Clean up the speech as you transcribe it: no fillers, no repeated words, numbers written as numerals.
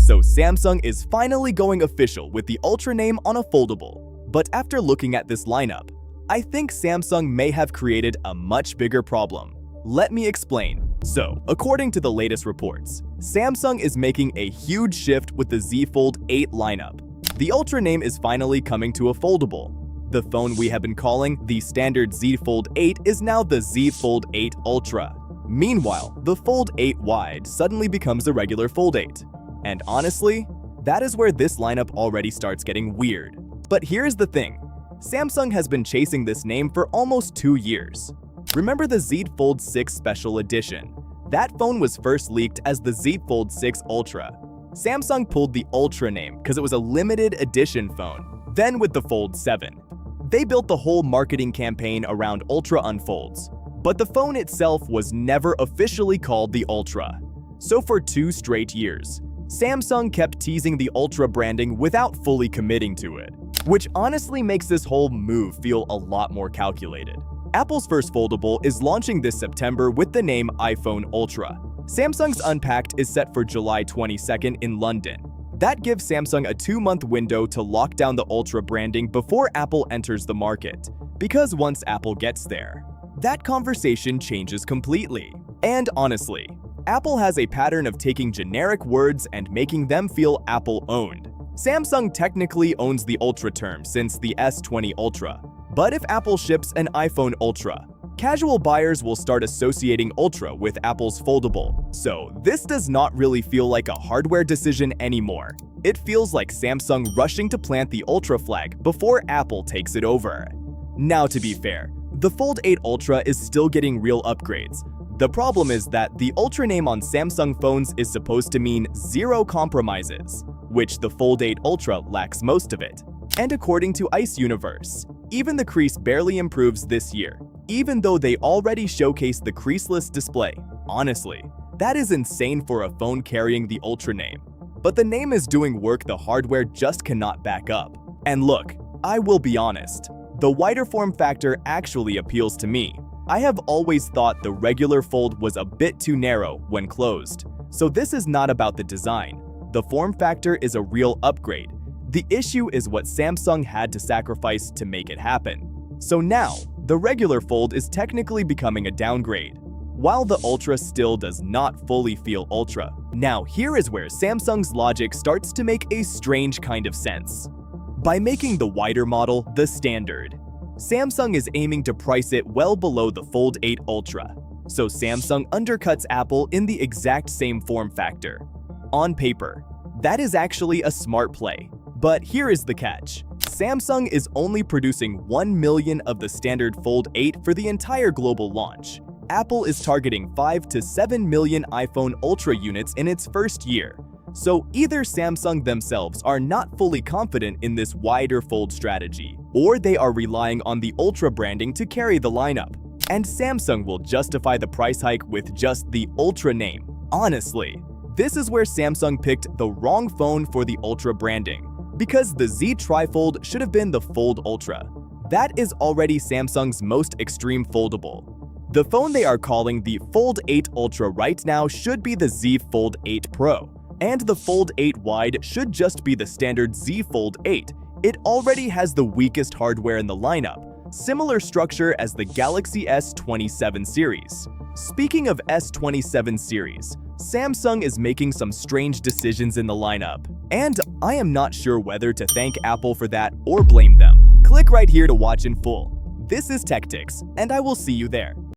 So Samsung is finally going official with the Ultra name on a foldable. But after looking at this lineup, I think Samsung may have created a much bigger problem. Let me explain. So, according to the latest reports, Samsung is making a huge shift with the Z Fold 8 lineup. The Ultra name is finally coming to a foldable. The phone we have been calling the standard Z Fold 8 is now the Z Fold 8 Ultra. Meanwhile, the Fold 8 Wide suddenly becomes a regular Fold 8. And honestly, that is where this lineup already starts getting weird. But here's the thing. Samsung has been chasing this name for almost 2 years. Remember the Z Fold 6 Special Edition? That phone was first leaked as the Z Fold 6 Ultra. Samsung pulled the Ultra name because it was a limited edition phone. Then with the Fold 7, they built the whole marketing campaign around Ultra unfolds. But the phone itself was never officially called the Ultra. So for 2 straight years, Samsung kept teasing the Ultra branding without fully committing to it, which honestly makes this whole move feel a lot more calculated. Apple's first foldable is launching this September with the name iPhone Ultra. Samsung's Unpacked is set for July 22nd in London. That gives Samsung a 2-month window to lock down the Ultra branding before Apple enters the market. Because once Apple gets there, that conversation changes completely. And honestly, Apple has a pattern of taking generic words and making them feel Apple-owned. Samsung technically owns the Ultra term since the S20 Ultra. But if Apple ships an iPhone Ultra, casual buyers will start associating Ultra with Apple's foldable. So this does not really feel like a hardware decision anymore. It feels like Samsung rushing to plant the Ultra flag before Apple takes it over. Now to be fair, the Fold 8 Ultra is still getting real upgrades. The problem is that the Ultra name on Samsung phones is supposed to mean zero compromises, which the Fold 8 Ultra lacks most of it. And according to Ice Universe, even the crease barely improves this year, even though they already showcased the creaseless display. Honestly, that is insane for a phone carrying the Ultra name. But the name is doing work the hardware just cannot back up. And look, I will be honest, the wider form factor actually appeals to me. I have always thought the regular Fold was a bit too narrow when closed. So this is not about the design. The form factor is a real upgrade. The issue is what Samsung had to sacrifice to make it happen. So now, the regular Fold is technically becoming a downgrade, while the Ultra still does not fully feel Ultra. Now here is where Samsung's logic starts to make a strange kind of sense. By making the wider model the standard, Samsung is aiming to price it well below the Fold 8 Ultra. So Samsung undercuts Apple in the exact same form factor. On paper, that is actually a smart play. But here is the catch. Samsung is only producing 1 million of the standard Fold 8 for the entire global launch. Apple is targeting 5 to 7 million iPhone Ultra units in its first year. So either Samsung themselves are not fully confident in this wider Fold strategy, or they are relying on the Ultra branding to carry the lineup. And Samsung will justify the price hike with just the Ultra name. Honestly, this is where Samsung picked the wrong phone for the Ultra branding, because the Z Trifold should have been the Fold Ultra. That is already Samsung's most extreme foldable. The phone they are calling the Fold 8 Ultra right now should be the Z Fold 8 Pro, and the Fold 8 Wide should just be the standard Z Fold 8. It already has the weakest hardware in the lineup, similar structure as the Galaxy S27 series. Speaking of S27 series, Samsung is making some strange decisions in the lineup, and I am not sure whether to thank Apple for that or blame them. Click right here to watch in full. This is Techtics, and I will see you there.